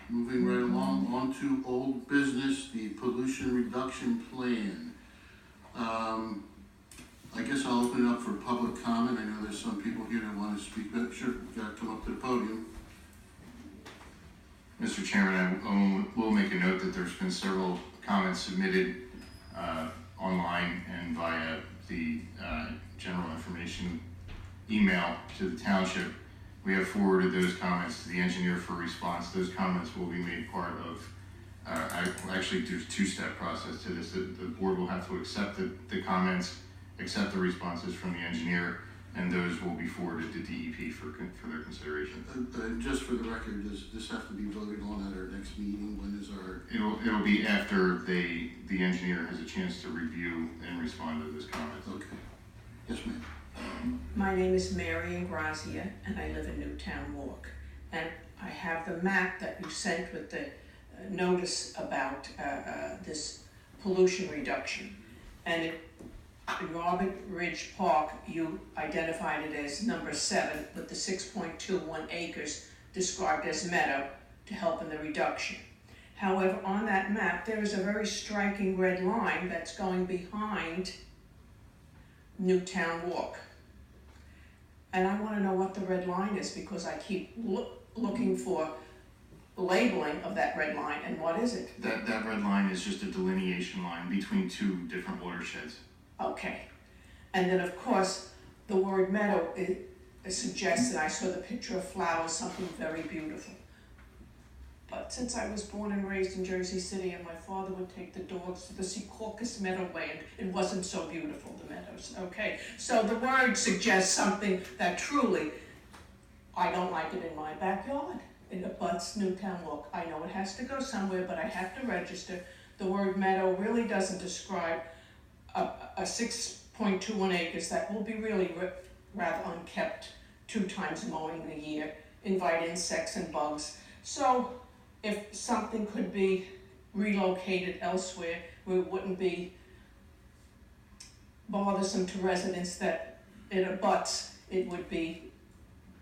Moving right along, on to old business, the pollution reduction plan. I guess I'll open it up for public comment. I know there's some people here that want to speak, but sure, you gotta come up to the podium. Mr. Chairman, I will make a note that there's been several comments submitted online and via the general information email to the township. We have forwarded those comments to the engineer for response. Those comments will be made part of, actually there's a two-step process to this. The board will have to accept the comments, accept the responses from the engineer, and those will be forwarded to DEP for their consideration. Just for the record, does this have to be voted on at our next meeting? When is our? It'll be after the engineer has a chance to review and respond to those comments. Okay. Yes, ma'am. My name is Mary Ingrazia, and I live in Newtown, Walk. And I have the map that you sent with the notice about this pollution reduction. And in Robert Ridge Park, you identified it as number 7 with the 6.21 acres described as meadow to help in the reduction. However, on that map, there is a very striking red line that's going behind Newtown Walk. And I want to know what the red line is because I keep looking for labeling of that red line, and what is it? That red line is just a delineation line between two different watersheds. Okay. And then of course, the word meadow suggests, and I saw the picture of flowers, something very beautiful. But since I was born and raised in Jersey City and my father would take the dogs to the Secaucus Meadowland, it wasn't so beautiful, the meadows. Okay, so the word suggests something that truly, I don't like it in my backyard. It abuts Newtown Walk. I know it has to go somewhere, but I have to register. The word meadow really doesn't describe a 6.21 acres that will be really rather unkept, 2 times mowing a year, invite insects and bugs. So if something could be relocated elsewhere where it wouldn't be bothersome to residents that it abuts, it would be,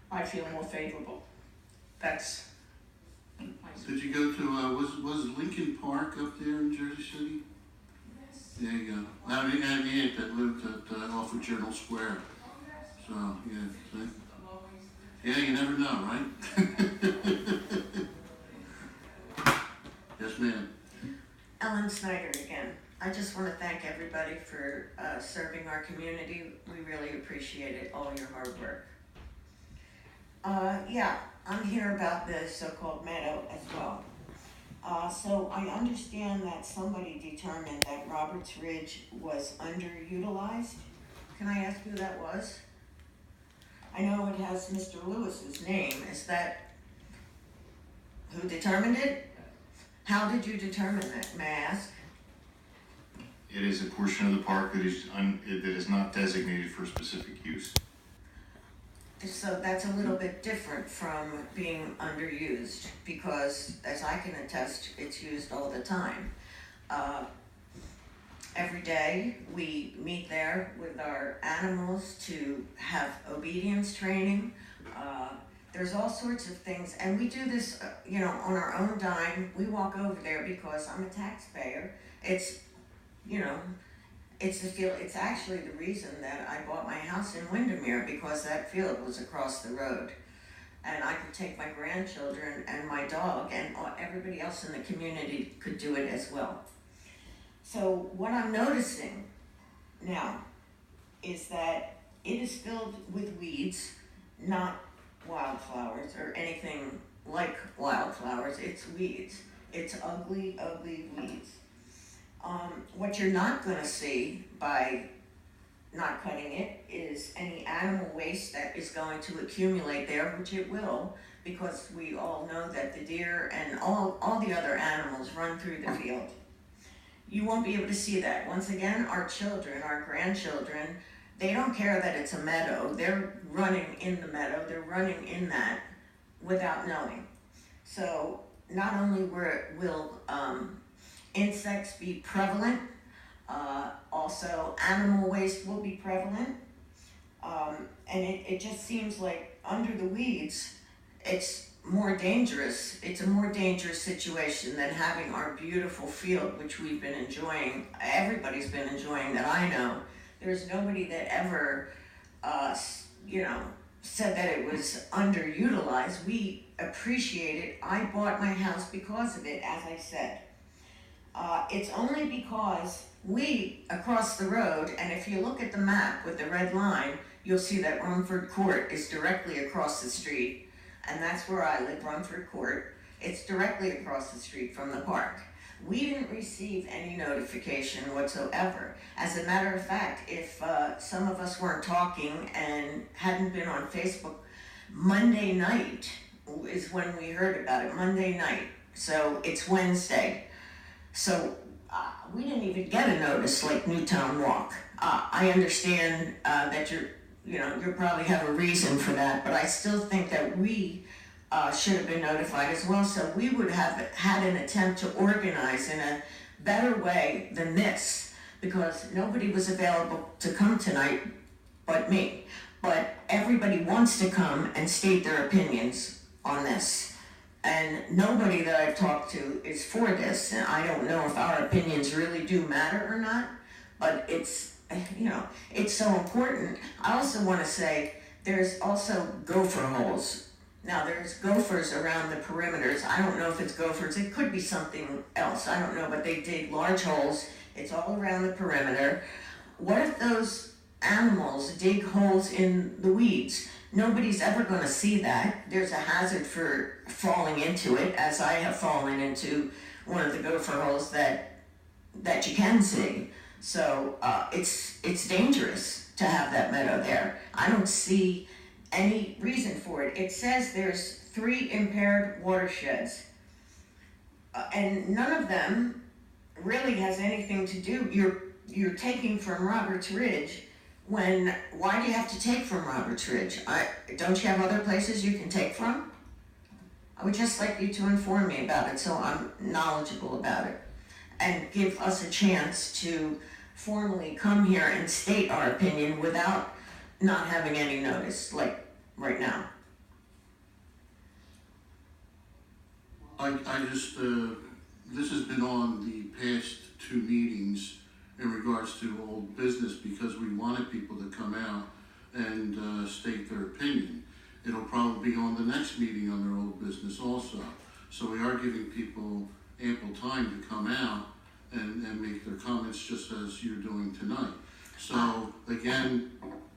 I feel, more favorable. That's my Did you go to, was Lincoln Park up there in Jersey City? Yes. There you go. I had an aunt that lived at off of Journal Square. So, yeah, see? Yeah, you never know, right? Yes, ma'am. Ellen Snyder again. I just want to thank everybody for serving our community. We really appreciate it, all your hard work. Yeah, I'm here about the so-called meadow as well. So I understand that somebody determined that Roberts Ridge was underutilized. Can I ask who that was? I know it has Mr. Lewis's name. Is that who determined it? How did you determine that, may I ask? It is a portion of the park that is not designated for specific use. So that's a little bit different from being underused because, as I can attest, it's used all the time. Every day we meet there with our animals to have obedience training. There's all sorts of things, and we do this, on our own dime. We walk over there because I'm a taxpayer. It's the field. It's actually the reason that I bought my house in Windermere, because that field was across the road, and I could take my grandchildren and my dog, and everybody else in the community could do it as well. So what I'm noticing now is that it is filled with weeds, not wildflowers or anything like wildflowers. It's weeds. It's ugly, ugly weeds. What you're not going to see by not cutting it is any animal waste that is going to accumulate there, which it will, because we all know that the deer and all the other animals run through the field. You won't be able to see that. Once again, our children, our grandchildren, they don't care that it's a meadow. They're running in the meadow. They're running in that without knowing. So not only will insects be prevalent, also animal waste will be prevalent. And it just seems like under the weeds, it's more dangerous. It's a more dangerous situation than having our beautiful field, which we've been enjoying. Everybody's been enjoying that I know. There's nobody that ever, said that it was underutilized. We appreciate it. I bought my house because of it, as I said. It's only because we, across the road, and if you look at the map with the red line, you'll see that Rumford Court is directly across the street, and that's where I live, Rumford Court. It's directly across the street from the park. We didn't receive any notification whatsoever. As a matter of fact, if some of us weren't talking and hadn't been on Facebook, Monday night is when we heard about it, Monday night. So it's Wednesday. So we didn't even get a notice like Newtown Walk. I understand that you probably have a reason for that, but I still think that we should have been notified as well, so we would have had an attempt to organize in a better way than this, because nobody was available to come tonight but me. But everybody wants to come and state their opinions on this. And nobody that I've talked to is for this, and I don't know if our opinions really do matter or not, but it's so important. I also want to say there's also gopher holes. Now there's gophers around the perimeters. I don't know if it's gophers, it could be something else, I don't know, but they dig large holes. It's all around the perimeter. What if those animals dig holes in the weeds? Nobody's ever going to see that. There's a hazard for falling into it, as I have fallen into one of the gopher holes that you can see. So it's dangerous to have that meadow there. I don't see any reason for it. It says there's 3 impaired watersheds, and none of them really has anything to do. You're taking from Roberts Ridge. Why do you have to take from Roberts Ridge? Don't you have other places you can take from? I would just like you to inform me about it so I'm knowledgeable about it, and give us a chance to formally come here and state our opinion without not having any notice, like right now. I just, this has been on the past 2 meetings in regards to old business, because we wanted people to come out and state their opinion. It'll probably be on the next meeting on their old business also. So we are giving people ample time to come out and make their comments, just as you're doing tonight. So again,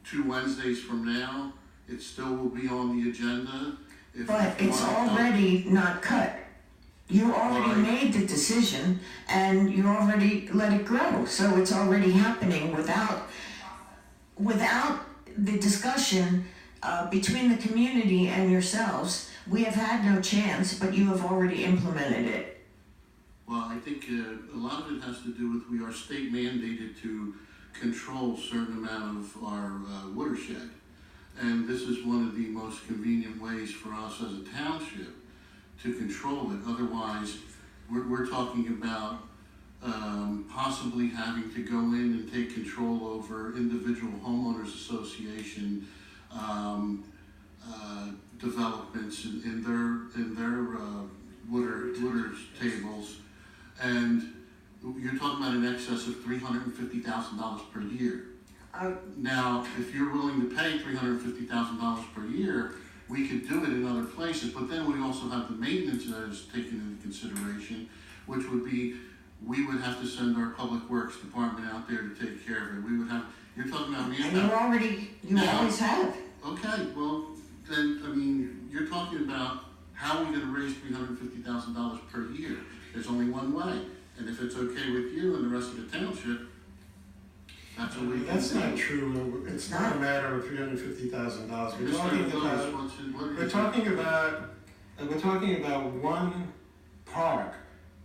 2 Wednesdays from now, it still will be on the agenda. But it's already not cut. You already made the decision and you already let it grow. So it's already happening without the discussion between the community and yourselves. We have had no chance, but you have already implemented it. Well, I think a lot of it has to do with, we are state mandated to control a certain amount of our watershed. And this is one of the most convenient ways for us as a township to control it. Otherwise, we're talking about possibly having to go in and take control over individual homeowners association developments in their water tables, and you're talking about an excess of $350,000 per year. Now, if you're willing to pay $350,000 per year, we could do it in other places, but then we also have the maintenance that is taken into consideration, which would be, we would have to send our public works department out there to take care of it. We would have, you're talking about manpower. And you always have. Okay, well, then, I mean, you're talking about how are we gonna raise $350,000 per year? There's only one way, and if it's okay with you and the rest of the township, that's what we can do. That's not true. It's not a matter of $350,000. We're talking about one park.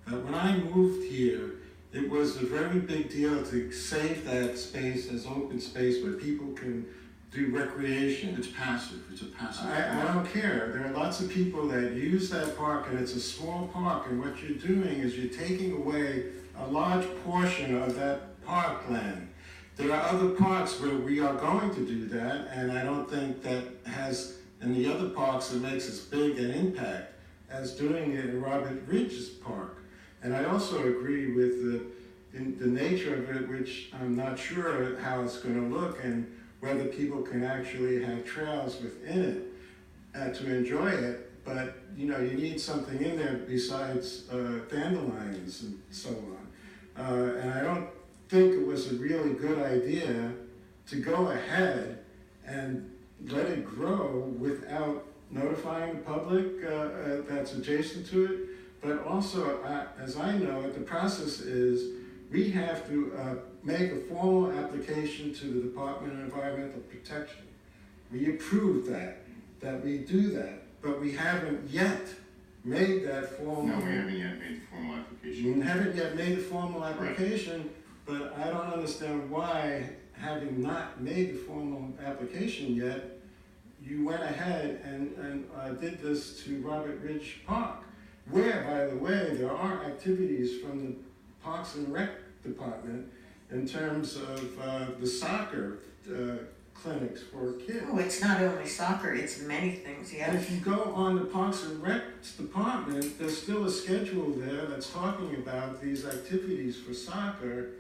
When I moved here, it was a very big deal to save that space as open space where people can do recreation. It's passive. It's a passive I don't care. There are lots of people that use that park, and it's a small park, and what you're doing is you're taking away a large portion of that parkland. There are other parks where we are going to do that, and I don't think that has in the other parks that makes as big an impact as doing it in Robert Ridge's park. And I also agree with the nature of it, which I'm not sure how it's going to look and whether people can actually have trails within it to enjoy it. But you need something in there besides dandelions and so on. And I don't think it was a really good idea to go ahead and let it grow without notifying the public that's adjacent to it. But also, as I know it, the process is we have to make a formal application to the Department of Environmental Protection. We approve that we do that, but we haven't yet made that formal. No, we haven't yet made the formal application. We haven't yet made the formal application, but I don't understand why, having not made the formal application yet, you went ahead and did this to Robert Ridge Park, where, by the way, there are activities from the Parks and Rec Department in terms of the soccer clinics for kids. Oh, it's not only soccer, it's many things, And yes. if you go on the Parks and Rec Department, there's still a schedule there that's talking about these activities for soccer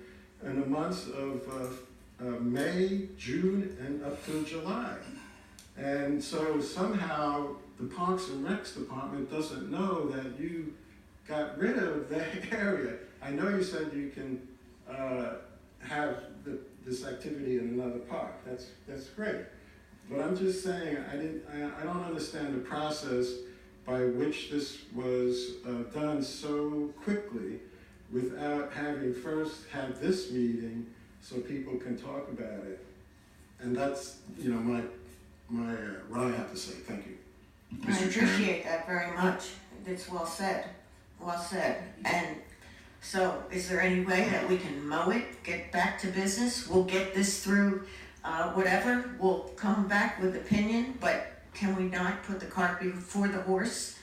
in the months of May, June, and up till July. And so somehow the Parks and Recs Department doesn't know that you got rid of that area. I know you said you can have this activity in another park. That's great. But I'm just saying, I don't understand the process by which this was done so quickly without having first had this meeting so people can talk about it. And that's, my what I have to say. Thank you. I Mr. Chairman. appreciate that very much. It's well said, well said. And so is there any way that we can mow it, get back to business? We'll get this through, whatever, we'll come back with opinion, but can we not put the cart before the horse?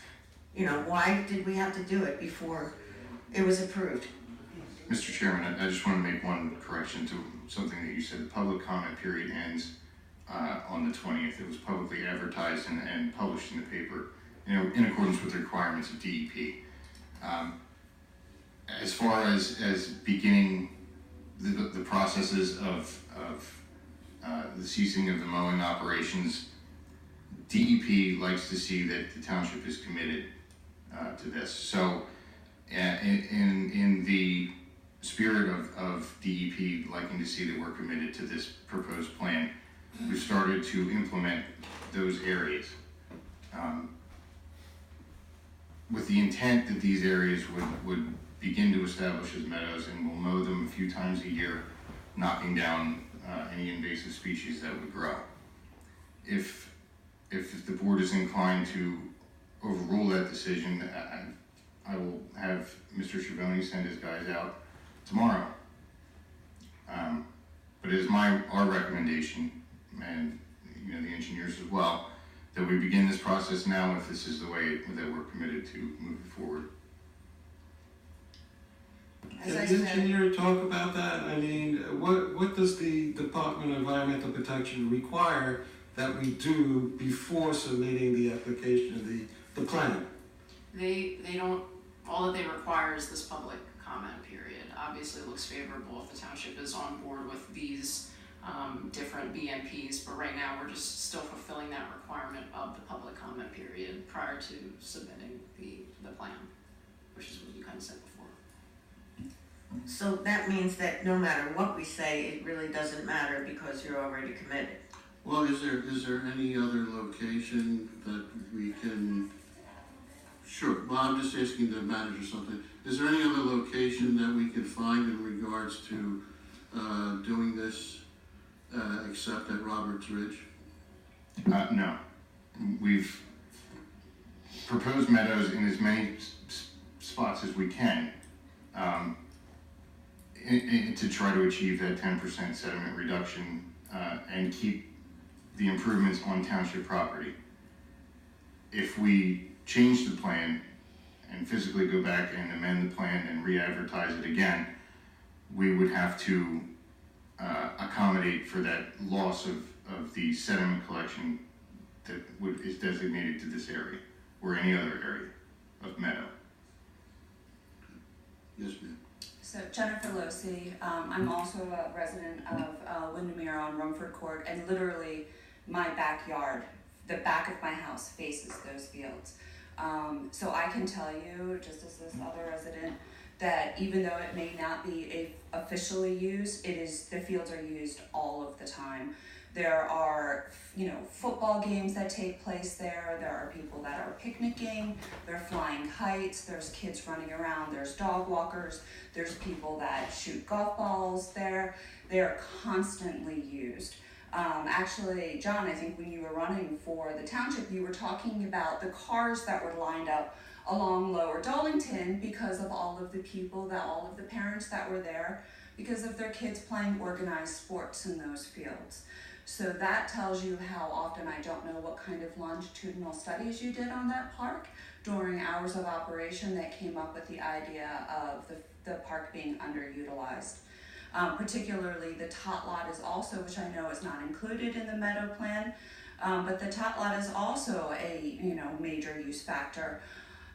Why did we have to do it before it was approved? Mr. Chairman, I just want to make one correction to something that you said. The public comment period ends on the 20th. It was publicly advertised and published in the paper, in accordance with the requirements of DEP. As far as beginning the processes of the ceasing of the mowing operations, DEP likes to see that the township is committed to this. So, in the spirit of DEP liking to see that we're committed to this proposed plan, we've started to implement those areas with the intent that these areas would begin to establish as meadows, and we'll mow them a few times a year, knocking down any invasive species that would grow. If the board is inclined to overrule that decision, I will have Mr. Schiavone send his guys out tomorrow. But it is our recommendation, and the engineers as well, that we begin this process now if this is the way that we're committed to moving forward. As Can I the said, engineer talk about that? I mean, what does the Department of Environmental Protection require that we do before submitting the application, the plan? They don't, all that they require is this public comment period. Obviously, it looks favorable if the township is on board with these different BMPs, but right now we're just still fulfilling that requirement of the public comment period prior to submitting the plan, which is what you kind of said before. so that means that no matter what we say, it really doesn't matter because you're already committed. Well, is there any other location that we can, sure, well, I'm just asking the manager something. Is there any other location that we can find in regards to doing this except at Roberts Ridge? No. We've proposed meadows in as many spots as we can to try to achieve that 10% sediment reduction and keep the improvements on township property. If we change the plan and physically go back and amend the plan and re-advertise it again, we would have to accommodate for that loss of the sediment collection is designated to this area or any other area of Meadow. Yes, ma'am. So Jennifer Losi, I'm also a resident of Windermere on Rumford Court, and literally my backyard, the back of my house faces those fields. So I can tell you, just as this other resident, that even though it may not be officially used, the fields are used all of the time. There are, football games that take place there. There are people that are picnicking. They're flying kites. There's kids running around. There's dog walkers. There's people that shoot golf balls there. They are constantly used. Actually, John, I think when you were running for the township, you were talking about the cars that were lined up along Lower Darlington because of all of the parents that were there because of their kids playing organized sports in those fields. So that tells you how often, I don't know what kind of longitudinal studies you did on that park during hours of operation that came up with the idea of the park being underutilized. Particularly the tot lot is also, which I know is not included in the Meadow plan, but the tot lot is also a major use factor.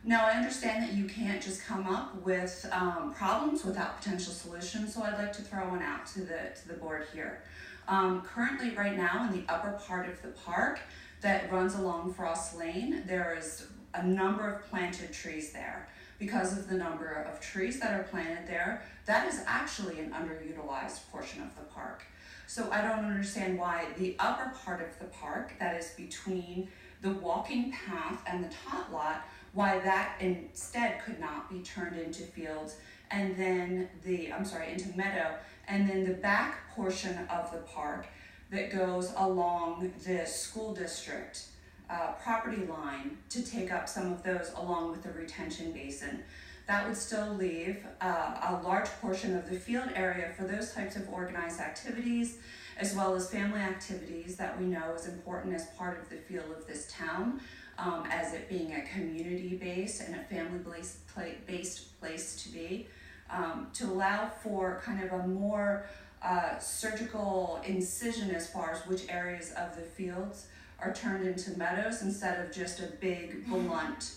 Now I understand that you can't just come up with problems without potential solutions, so I'd like to throw one out to the board here. Currently, right now, in the upper part of the park that runs along Frost Lane, there is a number of planted trees there. Because of the number of trees that are planted there, that is actually an underutilized portion of the park. So I don't understand why the upper part of the park, that is between the walking path and the tot lot, why that instead could not be turned into fields and then into Meadow, and then the back portion of the park that goes along the school district property line to take up some of those along with the retention basin. That would still leave a large portion of the field area for those types of organized activities, as well as family activities that we know is important as part of the feel of this town, as it being a community-based and a family-based place to be, to allow for kind of a more surgical incision as far as which areas of the fields are turned into meadows instead of just a big blunt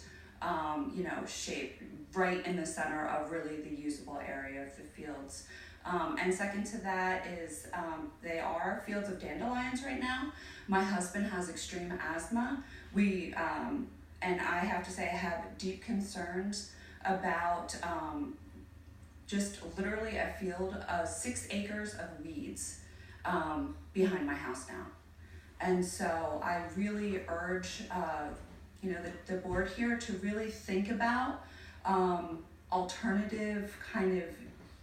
shape right in the center of really the usable area of the fields. And second to that is they are fields of dandelions right now. My husband has extreme asthma. And I have to say I have deep concerns about just literally a field of 6 acres of weeds behind my house now. And so I really urge the board here to really think about alternative kind of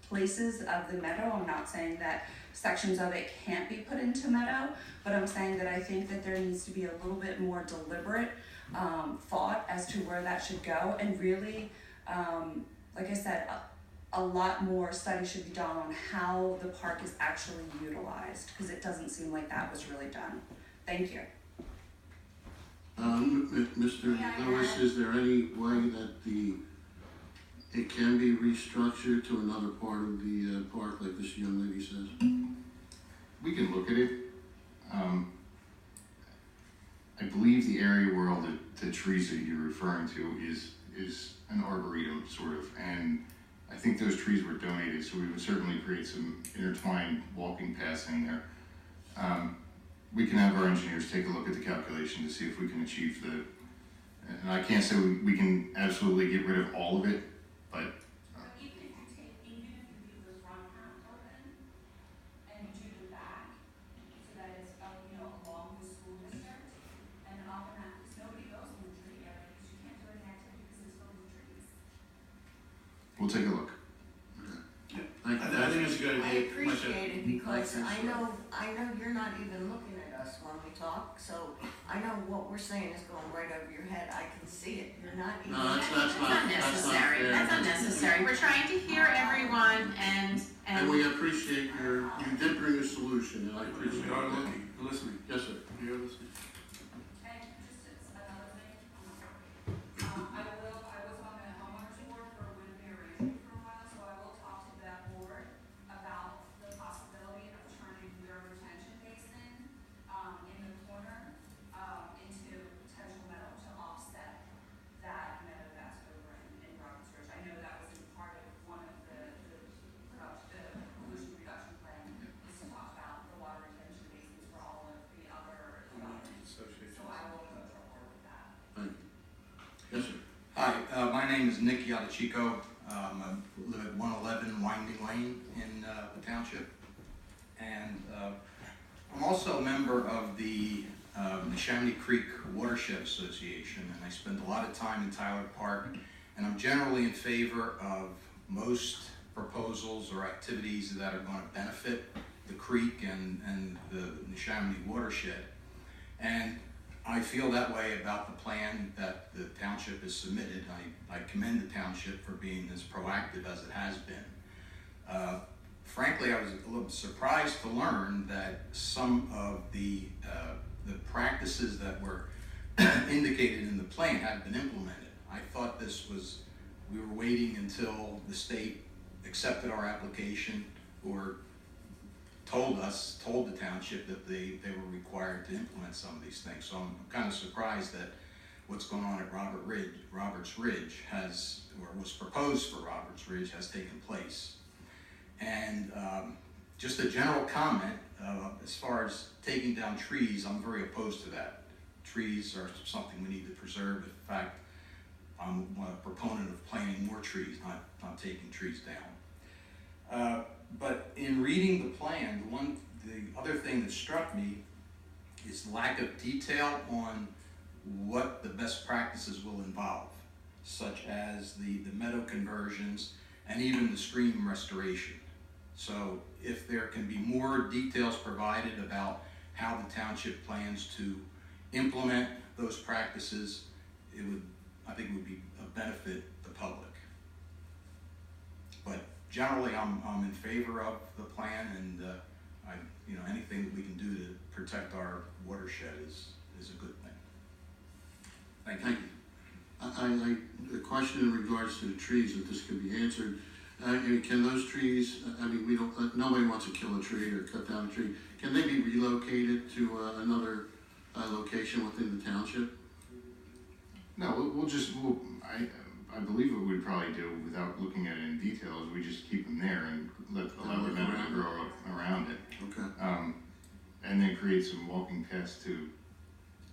places of the meadow. I'm not saying that sections of it can't be put into meadow, but I'm saying that I think that there needs to be a little bit more deliberate thought as to where that should go, and really, like I said, a lot more study should be done on how the park is actually utilized, because it doesn't seem like that was really done. Thank you. Mr. Lewis, is there any way that it can be restructured to another part of the park, like this young lady says? We can look at it. I believe the area where all the trees that you're referring to is an arboretum, sort of, and I think those trees were donated, so we would certainly create some intertwined walking paths in there. We can have our engineers take a look at the calculation to see if we can achieve and I can't say we can absolutely get rid of all of it, but Even if you leave the front half open and you do the back so that it's along the school district and up and out, because nobody goes in the tree area because you can't do any activity because it's filled with trees. we'll take a look. Thank you. I think it's a good I idea. appreciate it because I I know you're not even looking at us when we talk, so I know what we're saying is going right over your head. I can see it. You're not even. No, that's not Unnecessary, fair. that's unnecessary, we're trying to hear everyone And we appreciate you did bring a solution, and I appreciate We are that. looking, we're listening. Yes, sir. We are listening. And just as another thing, I was on the homeowners board for Windermere Ranch for a while, so I will talk to that board about the possibility of turning their retention basin in the corner into My name is Nick Yadachico. I live at 111 Winding Lane in the township. And I'm also a member of the Neshaminy Creek Watershed Association, and I spend a lot of time in Tyler Park, and I'm generally in favor of most proposals or activities that are going to benefit the creek and the Neshaminy watershed. And I feel that way about the plan that the township has submitted. I commend the township for being as proactive as it has been. Frankly, I was a little surprised to learn that some of the practices that were indicated in the plan had been implemented. I thought we were waiting until the state accepted our application or told the township that they were required to implement some of these things. So I'm kind of surprised that what's going on at Roberts Ridge was proposed for Roberts Ridge has taken place. And just a general comment, as far as taking down trees, I'm very opposed to that. Trees are something we need to preserve. In fact, I'm a proponent of planting more trees, not taking trees down. But in reading the plan, the other thing that struck me is lack of detail on what the best practices will involve, such as the meadow conversions and even the stream restoration. So if there can be more details provided about how the township plans to implement those practices, I think it would be a benefit the public. But generally, I'm in favor of the plan, and anything that we can do to protect our watershed is a good thing. Thank you. Thank you. A question in regards to the trees, if this could be answered. Can those trees, nobody wants to kill a tree or cut down a tree. Can they be relocated to another location within the township? No, I believe what we'd probably do, without looking at it in detail, is we just keep them there and allow the meadow to grow up around it. Okay. And then create some walking paths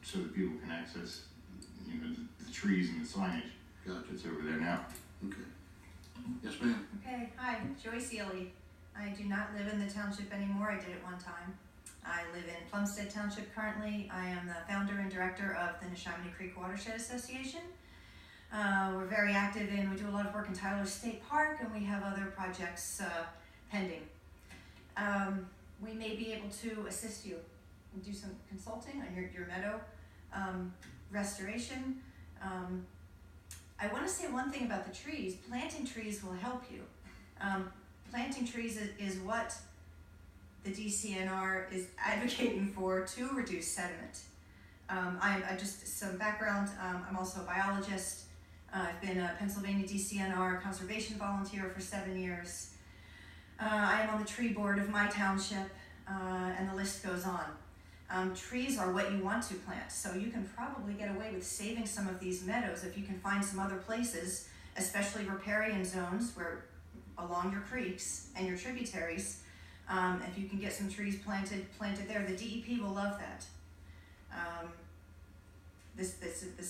so that people can access, the trees and the signage that's over there now. Okay. Yes, ma'am. Okay, hi, Joyce Ely. I do not live in the township anymore. I did at one time. I live in Plumstead Township currently. I am the founder and director of the Neshaminy Creek Watershed Association. We're very active we do a lot of work in Tyler State Park, and we have other projects pending. We may be able to assist you and do some consulting on your meadow restoration. I want to say one thing about the trees. Planting trees will help you. Planting trees is what the DCNR is advocating for to reduce sediment. I just some background. I'm also a biologist. I've been a Pennsylvania DCNR conservation volunteer for 7 years. I am on the tree board of my township, and the list goes on. Trees are what you want to plant, so you can probably get away with saving some of these meadows if you can find some other places, especially riparian zones where along your creeks and your tributaries. If you can get some trees planted there, the DEP will love that. This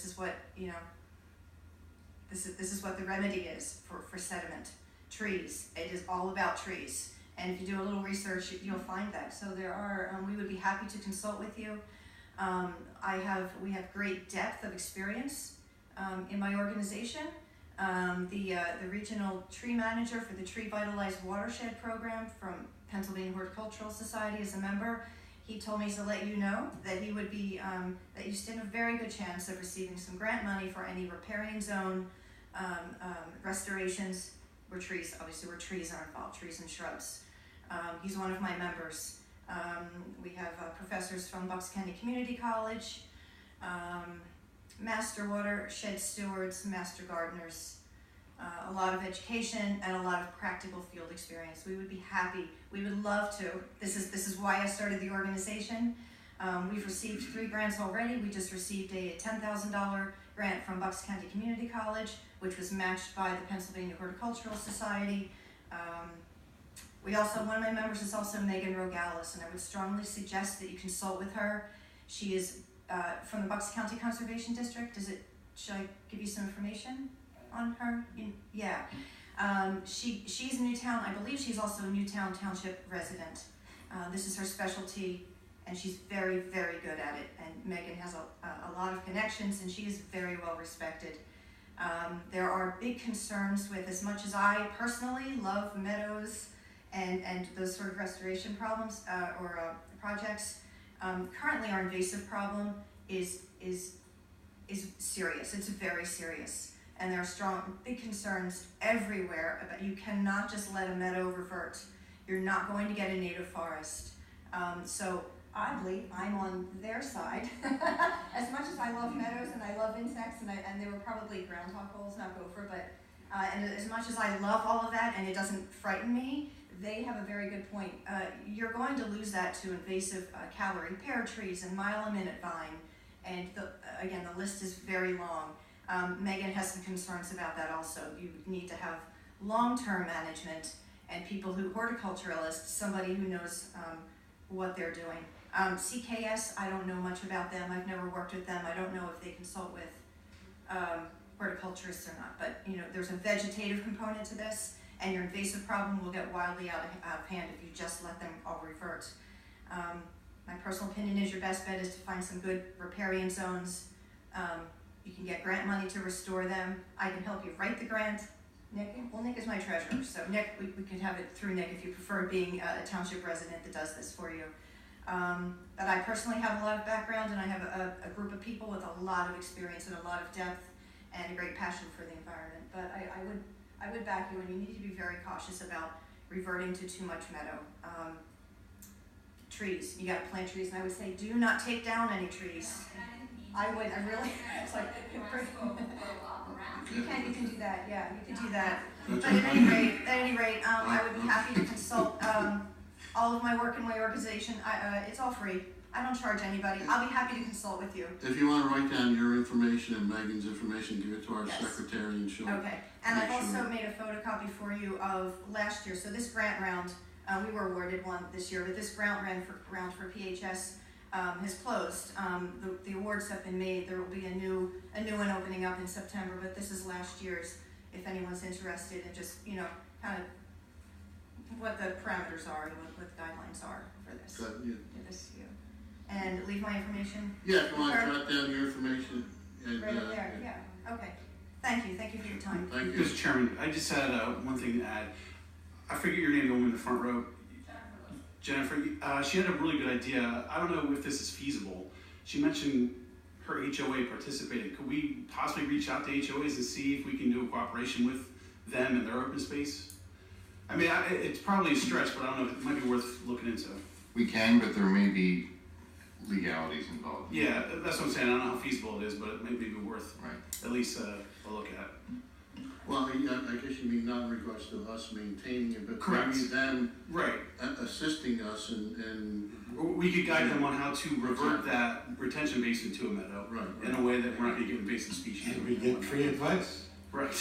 is what This is what the remedy is for sediment. Trees. It is all about trees. And if you do a little research, you'll find that. So there are, we would be happy to consult with you. We have great depth of experience in my organization. The regional tree manager for the Tree Vitalized Watershed program from Pennsylvania Horticultural Society is a member. He told me to let you know that he would be, that you stand a very good chance of receiving some grant money for any riparian zone restorations where trees are involved, trees and shrubs. He's one of my members. We have professors from Bucks County Community College, master watershed stewards, master gardeners, a lot of education and a lot of practical field experience. We would be happy. We would love to. This is why I started the organization. We've received 3 grants already. We just received a $10,000 grant from Bucks County Community College, which was matched by the Pennsylvania Horticultural Society. One of my members is also Megan Rogalis, and I would strongly suggest that you consult with her. She is from the Bucks County Conservation District. Should I give you some information? on her? Yeah. She's in Newtown. I believe she's also a Newtown Township resident. This is her specialty, and she's very, very good at it. And Megan has a lot of connections, and she is very well respected. There are big concerns with, as much as I personally love meadows and those sort of restoration problems or projects, currently our invasive problem is serious. It's very serious. And there are big concerns everywhere about you cannot just let a meadow revert. You're not going to get a native forest. So oddly, I'm on their side. As much as I love meadows and I love insects, and they were probably groundhog holes, not gopher, but and as much as I love all of that and it doesn't frighten me, they have a very good point. You're going to lose that to invasive calorie pear trees and mile-a-minute vine, and again, the list is very long. Megan has some concerns about that also. You need to have long-term management and horticulturalists, somebody who knows what they're doing. CKS, I don't know much about them. I've never worked with them. I don't know if they consult with horticulturists or not, but there's a vegetative component to this, and your invasive problem will get wildly out of hand if you just let them all revert. My personal opinion is your best bet is to find some good riparian zones. You can get grant money to restore them. I can help you write the grant. Nick is my treasurer, so Nick, we could have it through Nick if you prefer being a township resident that does this for you. But I personally have a lot of background, and I have a group of people with a lot of experience and a lot of depth and a great passion for the environment. But I would back you, and you need to be very cautious about reverting to too much meadow. Trees, you gotta plant trees, and I would say do not take down any trees. I really, it's like, you can do that, yeah, you can do that. But at any rate, I would be happy to consult, all of my work in my organization. It's all free. I don't charge anybody. I'll be happy to consult with you. If you want to write down your information and Megan's information, give it to our Yes. secretary and she'll. Okay, and I've make also sure. made a photocopy for you of last year. So this grant round, we were awarded one this year, but this grant round for PHS has closed. The awards have been made. There will be a new one opening up in September, but this is last year's. If anyone's interested in just kind of what the parameters are and what the guidelines are for this. Good, yeah. For this view. And leave my information Yeah, if you want to jot down your information and. right up there. Yeah. Okay. Thank you for your time. Thank you. Mr. Chairman, I just had one thing to add. I figured your name going in the front row. Jennifer, she had a really good idea. I don't know if this is feasible. She mentioned her HOA participated. Could we possibly reach out to HOAs and see if we can do a cooperation with them and their open space? I mean, it's probably a stretch, but I don't know, it might be worth looking into. We can, but there may be legalities involved. Yeah, that's what I'm saying. I don't know how feasible it is, but it may be worth Right. at least a look at. Well, I guess you mean not in regards to us maintaining it, but Correct. maybe them Right. assisting us and. We could guide them on how to revert that retention basin to a meadow Right. in a way that we're not going to get invasive species. And we get free advice. Right.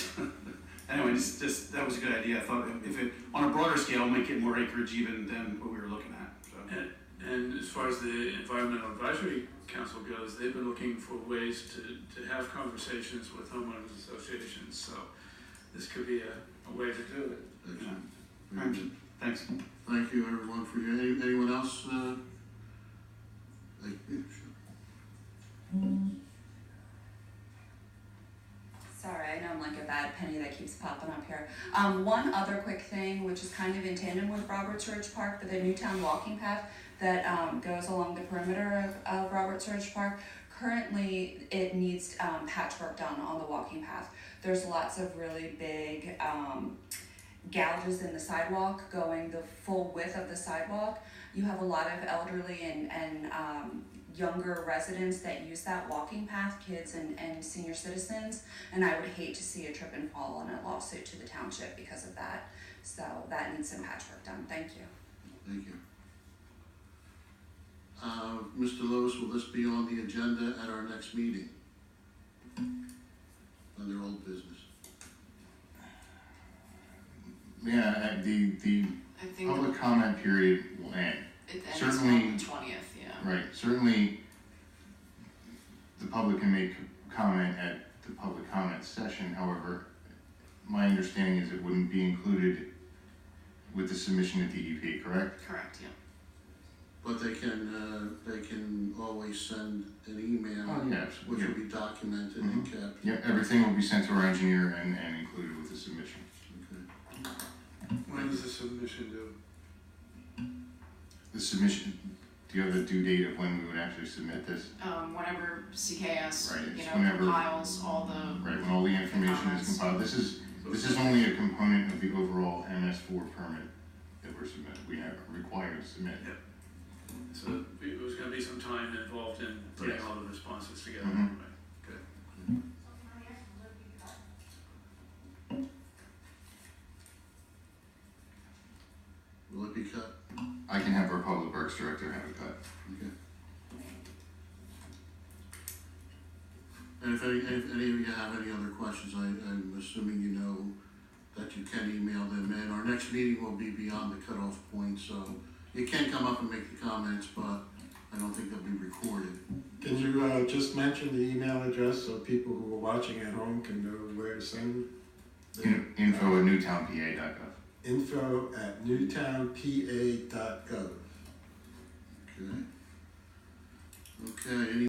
Anyway, just that was a good idea. I thought if it on a broader scale might get more acreage even than what we were looking at. So. And as far as the Environmental Advisory Council goes, they've been looking for ways to have conversations with homeowners associations, so this could be a way to do it. Yeah. Right. Thanks. Thank you, everyone, for your, anyone else, Sorry, I know I'm like a bad penny that keeps popping up here. One other quick thing, which is kind of in tandem with Roberts Ridge Park, but the Newtown walking path that goes along the perimeter of Roberts Ridge Park. Currently, it needs patchwork done on the walking path. There's lots of really big gouges in the sidewalk going the full width of the sidewalk. You have a lot of elderly and younger residents that use that walking path, kids and senior citizens, and I would hate to see a trip and fall on a lawsuit to the township because of that. So that needs some patchwork done. Thank you. Thank you. Mr. Lewis, will this be on the agenda at our next meeting? Under old business. Yeah, the I think public comment period will end. it ends certainly- on the 20th, yeah. Right, certainly the public can make comment at the public comment session, however, understanding is it wouldn't be included with the submission to DEP, correct? Correct, yeah. But they can always send an email, Oh, yeah, which yeah. will be documented and kept. Yeah, everything will be sent to our engineer and included with the submission. Okay. When is the submission due? The submission, do you have a due date of when we would actually submit this? Whenever CKS, Right, you it's know, whenever- compiles all the, Right, when all the information is comments. compiled. This is only a component of the overall MS4 permit that we're submitting, we are required to submit. Yeah. So it was gonna be some time involved in putting Yes. all the responses together Mhm. anyway. Good. Will it be cut? I can have our public works director have it cut. Okay. And if any of you have any other questions, I'm assuming you know that you can email them in. Our next meeting will be beyond the cutoff point, so you can come up and make the comments, but I don't think they'll be recorded. Can you just mention the email address so people who are watching at home can know where to send? Info@newtownpa.gov. Info@newtownpa.gov. Okay. Okay, any